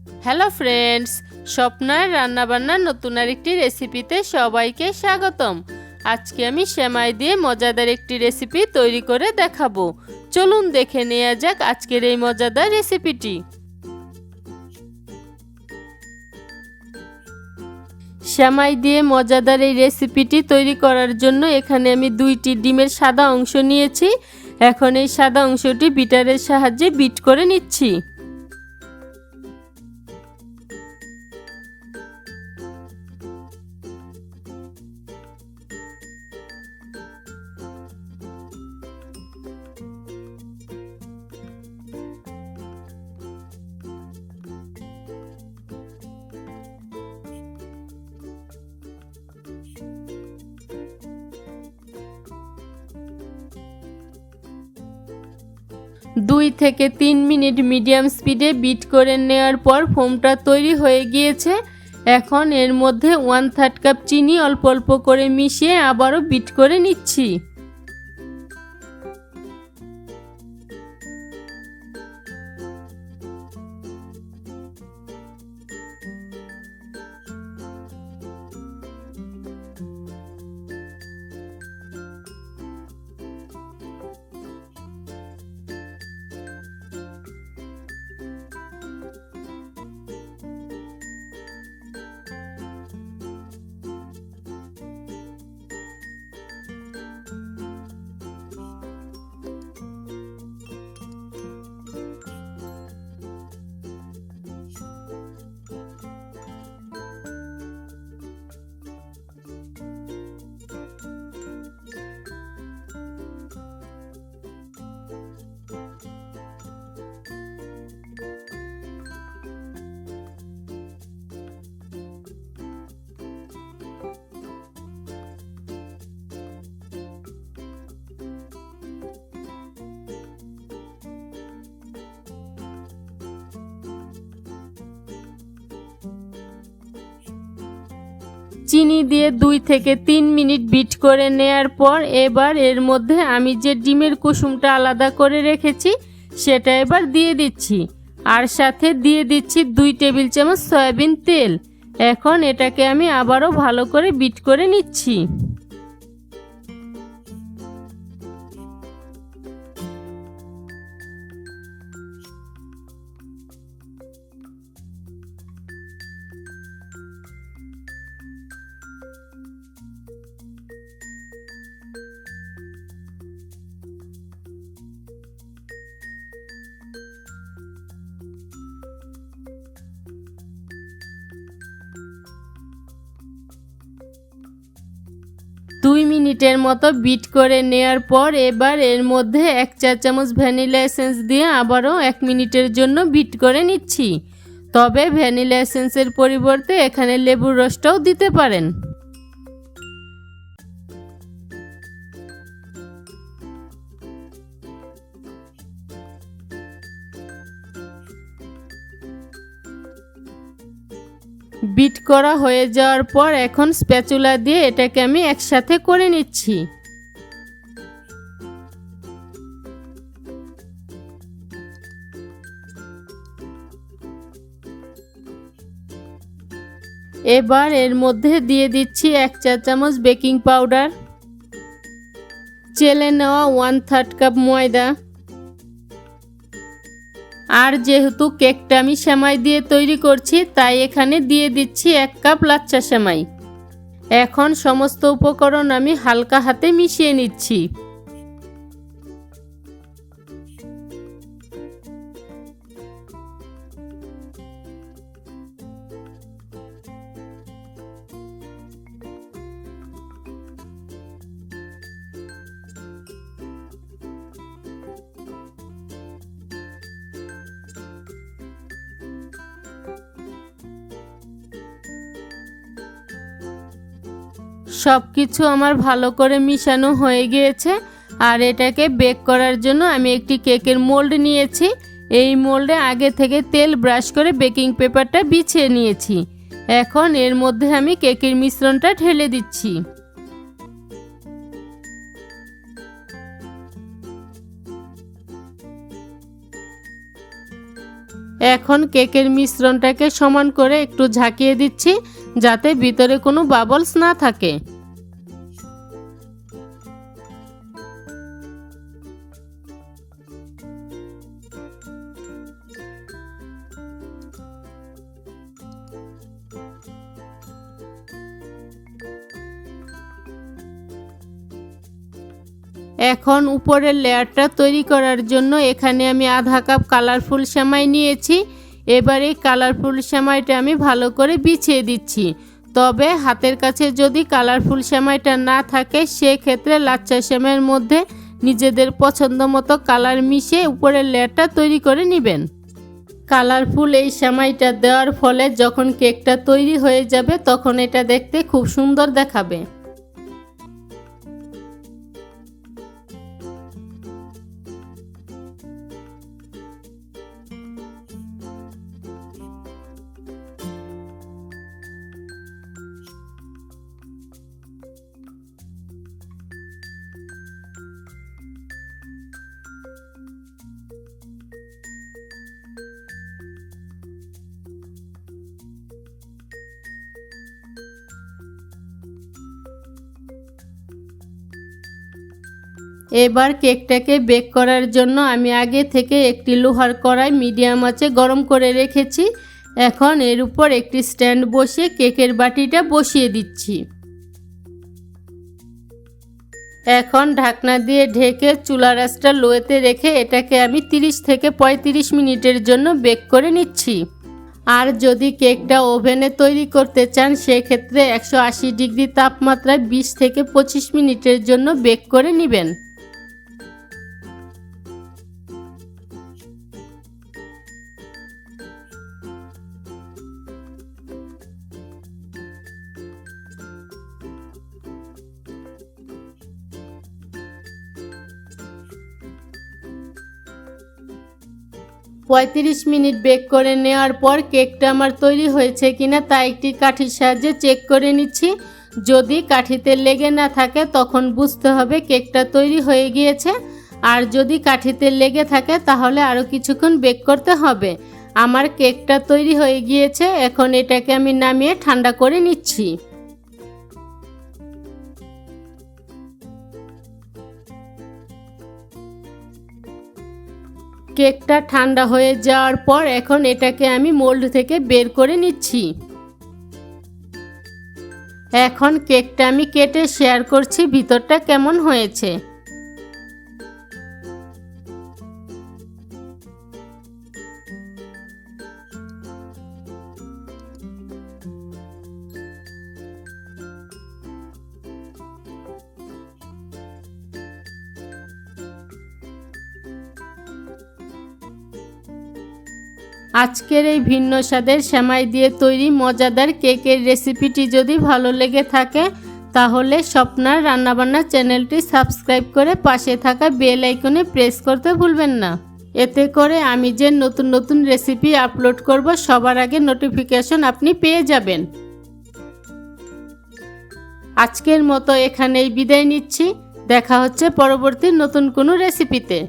Hello friends, স্বপ্নার রান্নাবান্নার নতুন আরেকটি রেসিপিতে সবাইকে স্বাগতম। আজকে আমি সেমাই দিয়ে মজাদার একটি রেসিপি তৈরি করে দেখাবো। চলুন দেখে নেওয়া যাক আজকের এই মজাদার রেসিপিটি। সেমাই দিয়ে মজাদার এই রেসিপিটি তৈরি করার জন্য এখানে আমি 2টি ডিমের সাদা অংশ নিয়েছি। এখন এই সাদা অংশটি বিটারের সাহায্যে বিট করে নিচ্ছি। দুই থেকে 3 মিনিট মিডিয়াম স্পিডে বিট করে নেওয়ার পর ফোমটা তৈরি হয়ে গিয়েছে। এখন এর মধ্যে 1/3 কাপ চিনি অল্প অল্প করে মিশিয়ে আবারও বিট করে নিচ্ছি। চিনি দিয়ে 2 থেকে 3 মিনিট বিট করে নেয়ার পর এবার এর মধ্যে আমি যে ডিমের কুসুমটা আলাদা করে রেখেছি সেটা এবার দিয়ে দিচ্ছি। আর সাথে দিয়ে দিচ্ছি 2 টেবিল চামচ সয়াবিন তেল। এখন এটাকে আমি আবারও ভালো করে বিট করে নিচ্ছি। দুই মিনিটের মতো বিট করে নেয়ার পর এবার এর মধ্যে 1 চা চামচ ভ্যানিলা এসেন্স দিয়ে আবারও 1 মিনিটের জন্য বিট করে নিচ্ছি। তবে ভ্যানিলা এসেন্সের পরিবর্তে এখানে লেবুর রসটাও দিতে পারেন। বিট করা হয়ে যাওয়ার পর এখন স্প্যাচুলা দিয়ে এটাকে আমি একসাথে করে নিচ্ছি। এবার এর মধ্যে দিয়ে দিচ্ছি 1 চা চামচ বেকিং পাউডার, চেলে নেওয়া 1/3 কাপ ময়দা, আর যেহেতু কেকটা আমি সেমাই দিয়ে তৈরি করছি তাই এখানে দিয়ে দিচ্ছি 1 কাপ লাচ্ছা সেমাই। এখন সমস্ত উপকরণ আমি হালকা হাতে মিশিয়ে নিচ্ছি। সব কিছু আমার ভালো করে মিশানো হয়ে গিয়েছে। আর এটাকে বেক করার জন্য আমি একটি কেকের মোল্ড নিয়েছি। এই মোল্ডে আগে থেকে তেল ব্রাশ করে বেকিং পেপারটা বিছিয়ে নিয়েছি। এখন এর মধ্যে আমি কেকের মিশ্রণটা ঢেলে দিচ্ছি। এখন কেকের মিশ্রণটাকে সমান করে একটু ঝাঁকিয়ে দিচ্ছি যাতে ভিতরে কোনো বাবলস না থাকে। এখন উপরের লেয়ারটা তৈরি করার জন্য এখানে আমি আধা কাপ কালারফুল সেমাই নিয়েছি। এবার এই কালারফুল সেমাইটা আমি ভালো করে বিছিয়ে দিচ্ছি। তবে হাতের কাছে যদি কালারফুল সেমাইটা না থাকে সেক্ষেত্রে লাচ্ছা সেমাইয়ের মধ্যে নিজেদের পছন্দ মতো কালার মিশিয়ে উপরের লেয়ারটা তৈরি করে নেবেন। কালারফুল এই সেমাইটা দেওয়ার ফলে যখন কেকটা তৈরি হয়ে যাবে তখন এটা দেখতে খুব সুন্দর দেখাবে। এবার কেকটাকে বেক করার জন্য আমি আগে থেকে একটি লোহার কড়াই মিডিয়াম আঁচে গরম করে রেখেছি। এখন এর উপর একটি স্ট্যান্ড বসিয়ে কেকের বাটিটা বসিয়ে দিচ্ছি। এখন ঢাকনা দিয়ে ঢেকে চুলার আঁচটা লোতে রেখে এটাকে আমি 30 থেকে 35 মিনিটের জন্য বেক করে নিচ্ছি। আর যদি কেকটা ওভেনে তৈরি করতে চান সেক্ষেত্রে 180 ডিগ্রি তাপমাত্রায় 20 থেকে 25 মিনিটের জন্য বেক করে নেবেন। পঁয়ত্রিশ মিনিট বেক করে নেওয়ার পর কেকটা আমার তৈরি হয়েছে কিনা তা একটি কাঠির সাহায্যে চেক করে নিচ্ছি। যদি কাঠিতে লেগে না থাকে তখন বুঝতে হবে কেকটা তৈরি হয়ে গিয়েছে। আর যদি কাঠিতে লেগে থাকে তাহলে আরও কিছুক্ষণ বেক করতে হবে। আমার কেকটা তৈরি হয়ে গিয়েছে। এখন এটাকে আমি নামিয়ে ঠান্ডা করে নিচ্ছি। কেকটা ঠান্ডা হয়ে যাওয়ার পর এখন এটাকে আমি মোল্ড থেকে বের করে নিচ্ছি। এখন কেকটা আমি কেটে শেয়ার করছি ভিতরটা কেমন হয়েছে। আজকের এই ভিন্ন স্বাদের সেমাই দিয়ে তৈরি মজাদার কেকের রেসিপিটি যদি ভালো লেগে থাকে তাহলে স্বপ্নার রান্নাবান্না চ্যানেলটি সাবস্ক্রাইব করে পাশে থাকা বেল আইকনে প্রেস করতে ভুলবেন না। এতে করে আমি যে নতুন নতুন রেসিপি আপলোড করব সবার আগে নোটিফিকেশন আপনি পেয়ে যাবেন। আজকের মতো এখানেই বিদায় নিচ্ছি। দেখা হচ্ছে পরবর্তী নতুন কোনো রেসিপিতে।